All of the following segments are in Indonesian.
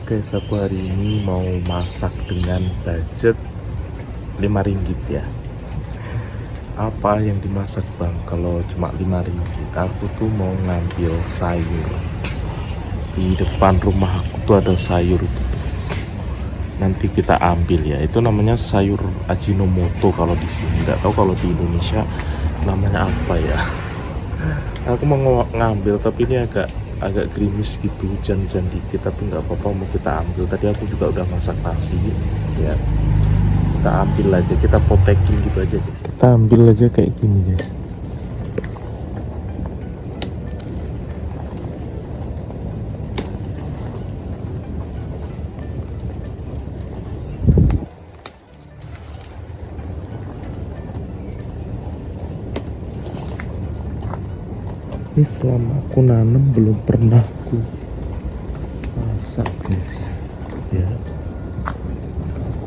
Guys, aku hari ini mau masak dengan budget 5 ringgit ya. Apa yang dimasak bang? Kalau cuma 5 ringgit, aku tuh mau ngambil sayur. Di depan rumah aku tuh ada sayur gitu. Nanti kita ambil ya. Itu namanya sayur Ajinomoto kalau di sini. Nggak tahu kalau di Indonesia namanya apa ya. Aku mau ngambil tapi ini agak gerimis gitu, hujan-hujan dikit, tapi nggak apa-apa, mau kita ambil. Tadi aku juga udah masak nasi ya, kita ambil aja, kita potekin gitu aja guys, kita ambil aja kayak gini guys. Ini selama aku nanam belum pernah aku masak guys ya,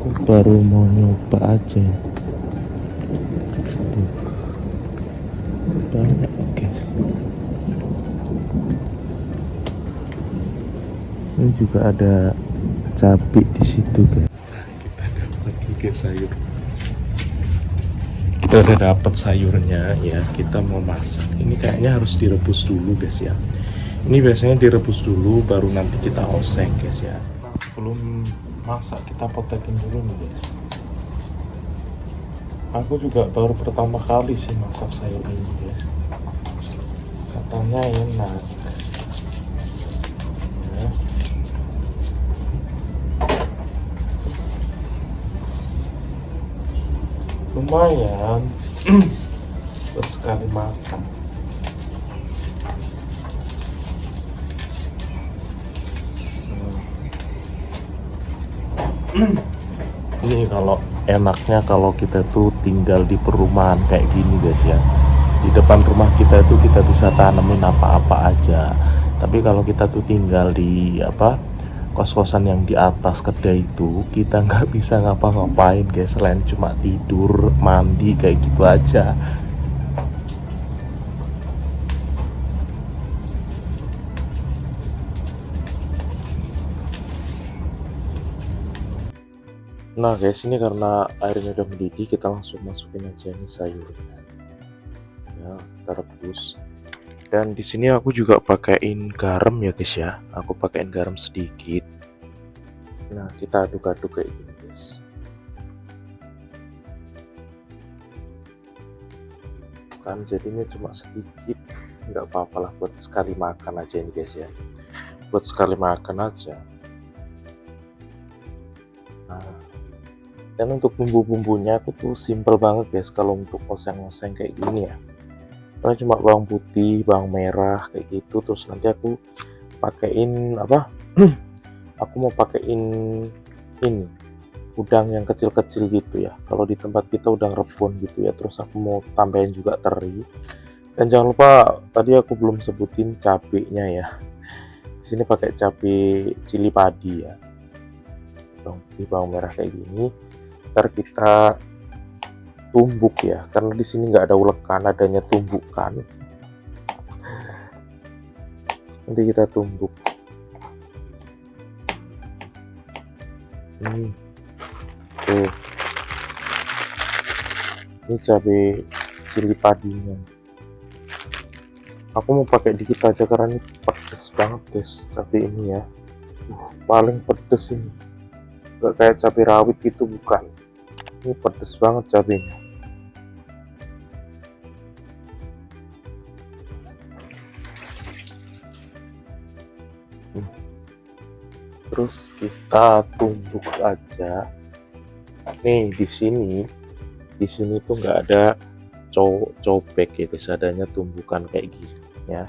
aku baru mau nyoba aja. Tuh, banyak guys. Ini juga ada cabai di situ guys. Kita dapat tiga sayur, kita udah dapat sayurnya ya, kita mau masak. Ini kayaknya harus direbus dulu guys ya. Ini biasanya direbus dulu baru nanti kita oseng guys ya. Nah, sebelum masak kita potekin dulu nih guys. Aku juga baru pertama kali sih masak sayur ini guys, katanya enak ya. Lumayan buat sekali makan. Ini kalau enaknya kalau kita tuh tinggal di perumahan kayak gini guys ya, di depan rumah kita itu kita bisa tanemin apa-apa aja. Tapi kalau kita tuh tinggal di kos-kosan yang di atas kedai itu, kita nggak bisa ngapa-ngapain guys, selain cuma tidur, mandi kayak gitu aja. Nah guys, ini karena airnya udah mendidih, kita langsung masukin aja nih sayurnya ya, kita rebus. Dan di sini aku juga pakaiin garam ya guys ya, aku pakaiin garam sedikit. Nah kita aduk-aduk kayak gini guys. Kan jadinya cuma sedikit, nggak apa-apa lah, buat sekali makan aja ini guys ya, buat sekali makan aja. Nah, dan untuk bumbu-bumbunya aku tuh simple banget guys kalau untuk oseng-oseng kayak gini ya, karena cuma bawang putih, bawang merah kayak gitu. Terus nanti aku pakein aku mau pakein ini udang yang kecil-kecil gitu ya, kalau di tempat kita udang rebon gitu ya. Terus aku mau tambahin juga teri, dan jangan lupa tadi aku belum sebutin cabenya ya, di sini pakai cabai cili padi ya, bawang putih, bawang merah kayak gini. Ntar kita tumbuk ya, karena di sini nggak ada ulekan, adanya tumbukan. Nanti kita tumbuk. Tuh, ini cabai cili padinya. Aku mau pakai dikit aja karena ini pedes banget guys cabai ini ya. Paling pedes ini, nggak kayak cabai rawit gitu, bukan. Ini pedes banget cabenya. Terus kita tumbuk aja. Nih di sini tuh nggak ada cobek ya guys, adanya tumbukan kayak gini ya.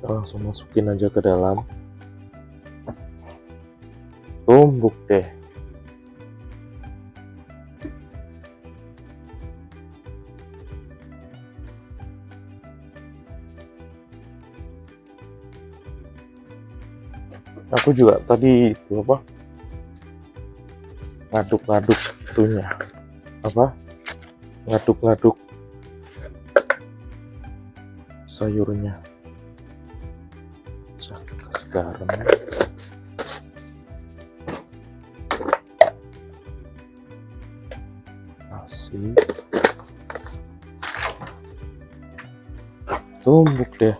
Langsung masukin aja ke dalam, tumbuk deh. Aku juga tadi itu ngaduk-ngaduk itunya, ngaduk-ngaduk sayurnya. kasih garam, nasi, tumbuk deh.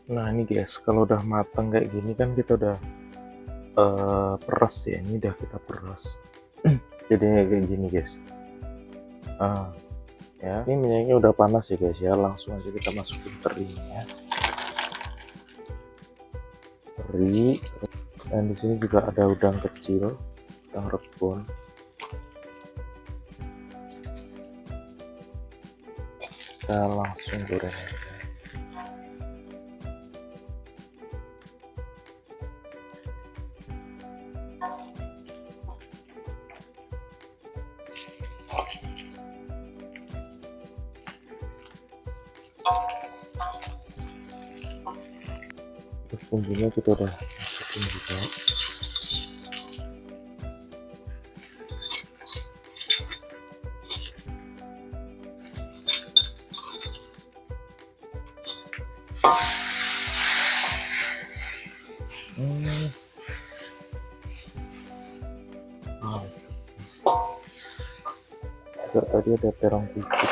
Nah ini guys, kalau udah matang kayak gini kan kita udah peras ya, ini udah kita peras. Jadinya kayak gini guys. Ya, ini minyaknya udah panas ya guys ya, langsung aja kita masukin terinya. Teri, dan di sini juga ada udang kecil, udang rebon. Kita langsung goreng aja. Terus bumbunya kita udah masukin juga. Juga tadi ada terong putih.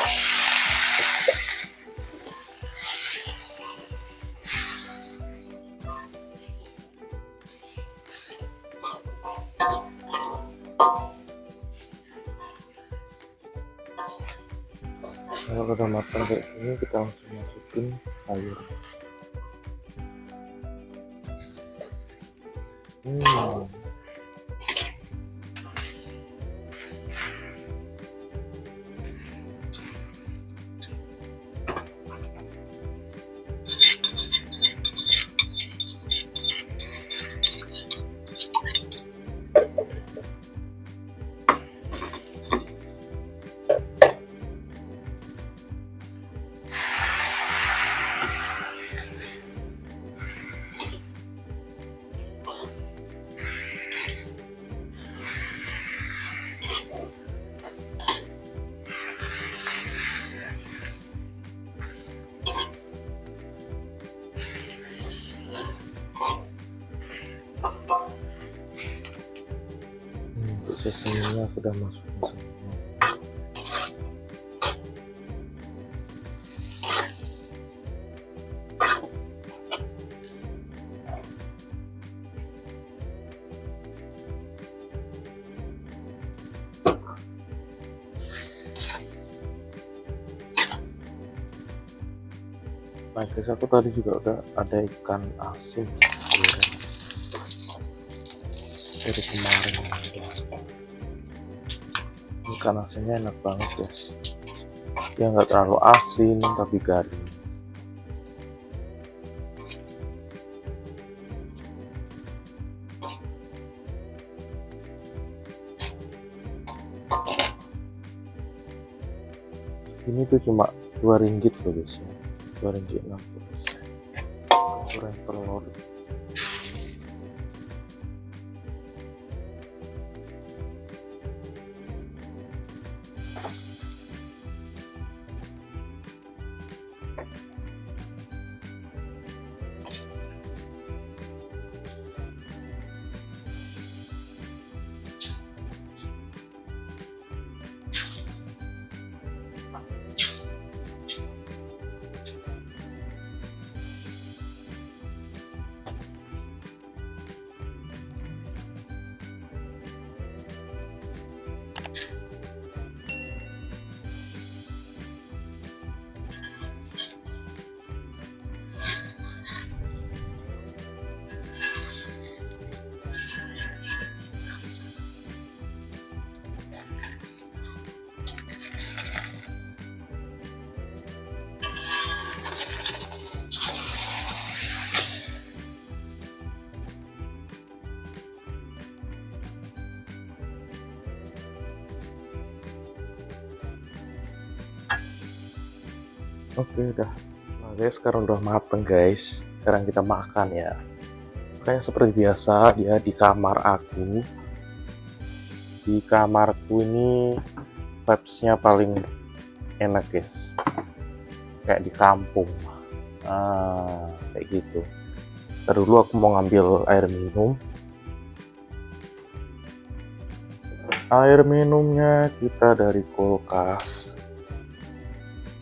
Kalau udah matang kayak gini, kita langsung masukin sayur. Sesungguhnya aku udah masukin semua. Nah guys, aku tadi juga udah ada ikan asin dari kemarin. Ikan asinnya enak banget guys, dia nggak terlalu asin tapi garing. Ini tuh cuma 2 ringgit loh guys ya, 2 ringgit 60. Goreng telur. Oke udah. Nah guys, sekarang udah mateng guys. Sekarang kita makan ya. Kayak seperti biasa dia di kamar aku. di kamarku ini vibes-nya paling enak guys, kayak di kampung. Kayak gitu. Ntar dulu aku mau ngambil air minum. Air minumnya kita dari kulkas.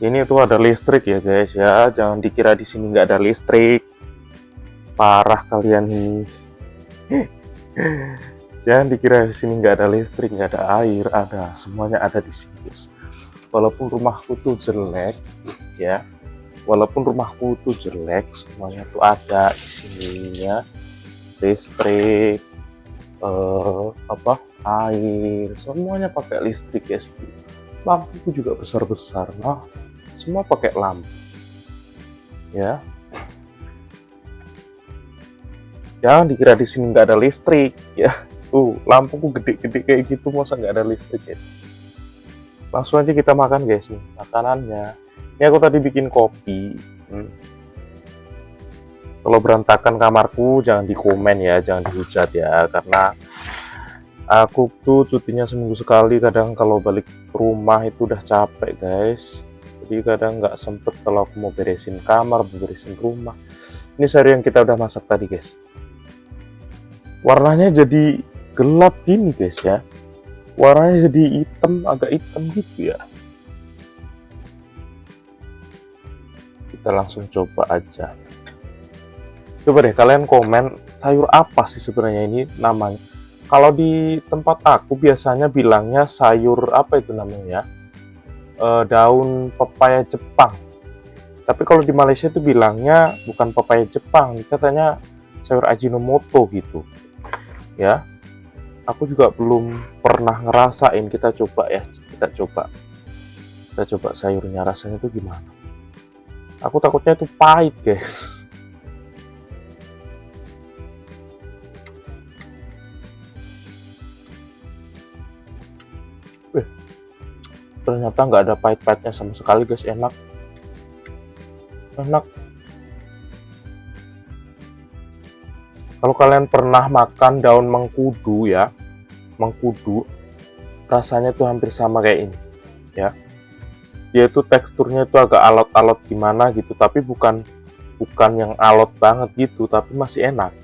Ini tuh ada listrik ya guys ya, jangan dikira di sini nggak ada listrik. Parah kalian nih. Jangan dikira di sini nggak ada listrik, nggak ada air, ada, semuanya ada di sini guys. Walaupun rumahku tuh jelek ya, semuanya tuh ada di sini ya. Listrik, air, semuanya pakai listrik guys. Lampuku juga besar-besar, nah semua pakai lampu ya. Jangan dikira di sini nggak ada listrik ya. Lampuku gede-gede kayak gitu, masa nggak ada listrik guys. Langsung aja kita makan guys nih makanannya. Ini aku tadi bikin kopi. Kalau berantakan kamarku jangan dikomen ya, jangan dihujat ya, karena aku tuh cutinya seminggu sekali. Kadang kalau balik ke rumah itu udah capek guys, jadi kadang nggak sempet kalau aku mau beresin kamar, beresin rumah. Ini sayur yang kita udah masak tadi guys, warnanya jadi gelap gini guys ya, warnanya jadi hitam, agak hitam gitu ya. Kita langsung coba aja. Coba deh kalian komen sayur apa sih sebenarnya ini namanya. Kalau di tempat aku biasanya bilangnya sayur apa itu namanya ya, daun pepaya Jepang. Tapi kalau di Malaysia itu bilangnya bukan pepaya Jepang, katanya sayur Ajinomoto gitu ya. Aku juga belum pernah ngerasain. Kita coba ya, kita coba sayurnya rasanya itu gimana. Aku takutnya itu pahit guys. Ternyata nggak ada pahit-pahitnya sama sekali guys, enak. Kalau kalian pernah makan daun mengkudu ya, mengkudu rasanya tuh hampir sama kayak ini ya. Dia tuh teksturnya itu agak alot-alot gimana gitu, tapi bukan yang alot banget gitu, tapi masih enak.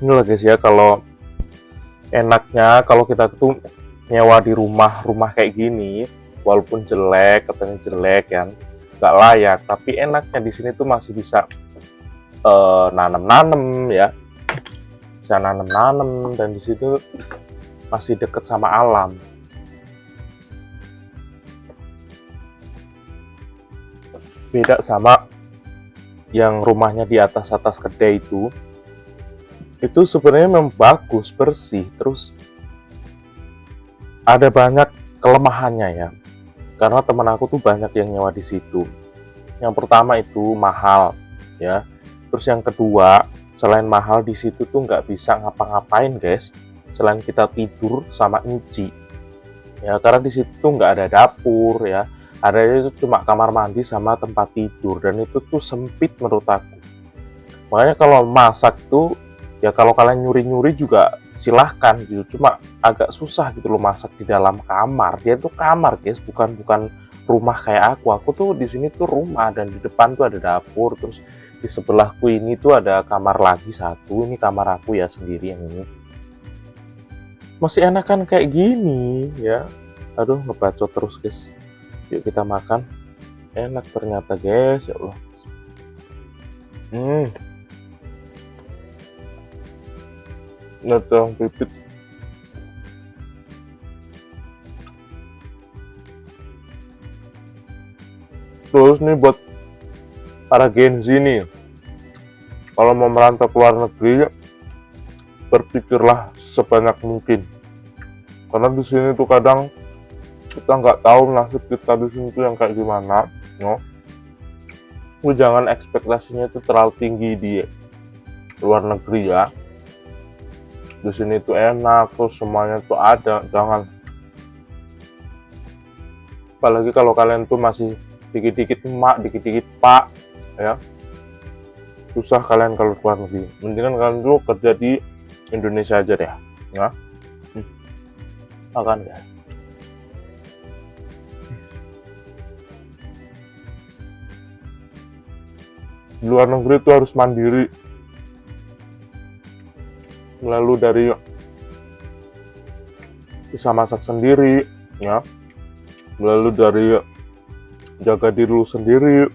Ini loh guys ya, kalau enaknya kalau kita tuh nyewa di rumah kayak gini, walaupun jelek, katanya jelek kan, nggak layak, tapi enaknya di sini tuh masih bisa nanam-nanam ya, bisa nanam-nanam, dan di situ masih deket sama alam. Beda sama yang rumahnya di atas kedai itu sebenarnya memang bagus, bersih, terus ada banyak kelemahannya ya, karena teman aku tuh banyak yang nyewa di situ. Yang pertama itu mahal ya, terus yang kedua selain mahal di situ tuh nggak bisa ngapa-ngapain guys, selain kita tidur sama nyuci ya, karena di situ tuh nggak ada dapur ya, ada itu cuma kamar mandi sama tempat tidur, dan itu tuh sempit menurut aku. Makanya kalau masak tuh ya, kalau kalian nyuri-nyuri juga silahkan gitu, cuma agak susah gitu loh masak di dalam kamar. Dia tuh kamar guys, bukan rumah kayak aku. Aku tuh di sini tuh rumah, dan di depan tuh ada dapur, terus di sebelahku ini tuh ada kamar lagi satu. Ini kamar aku ya sendiri yang ini. Masih enakan kayak gini ya. Aduh, ngebacot terus guys. Yuk kita makan. Enak ternyata guys, ya Allah. Ngetang pipit. Terus nih buat para Gen Z nih, kalau mau merantau ke luar negeri, berpikirlah sebanyak mungkin, karena di sini tuh kadang kita nggak tahu nasib kita di sini tuh yang kayak gimana, no? Jangan ekspektasinya itu terlalu tinggi di luar negeri ya. Di sini tuh enak, terus semuanya tuh ada, jangan. Apalagi kalau kalian tuh masih dikit-dikit emak, dikit-dikit pak ya, susah kalian kalau keluar negeri. Mendingan kalian dulu kerja di Indonesia aja deh ya. Makan ya. Di luar negeri itu harus mandiri, melalui dari bisa masak sendiri ya, melalui dari jaga diri lu sendiri.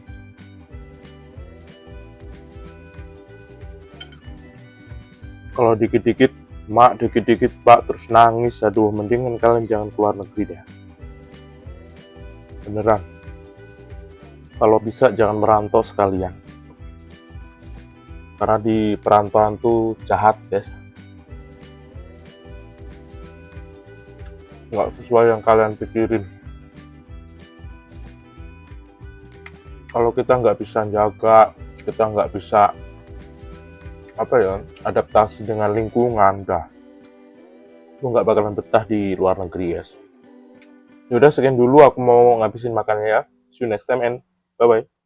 Kalau dikit-dikit mak, dikit-dikit pak, terus nangis, aduh mendingan kalian jangan keluar negeri deh, beneran. Kalau bisa jangan merantau sekalian, karena di perantauan tuh jahat guys, nggak sesuai yang kalian pikirin. Kalau kita nggak bisa jaga, kita nggak bisa adaptasi dengan lingkungan, dah lu nggak bakalan betah di luar negeri guys. Yaudah sekian dulu, aku mau ngabisin makannya ya. See you next time and bye bye.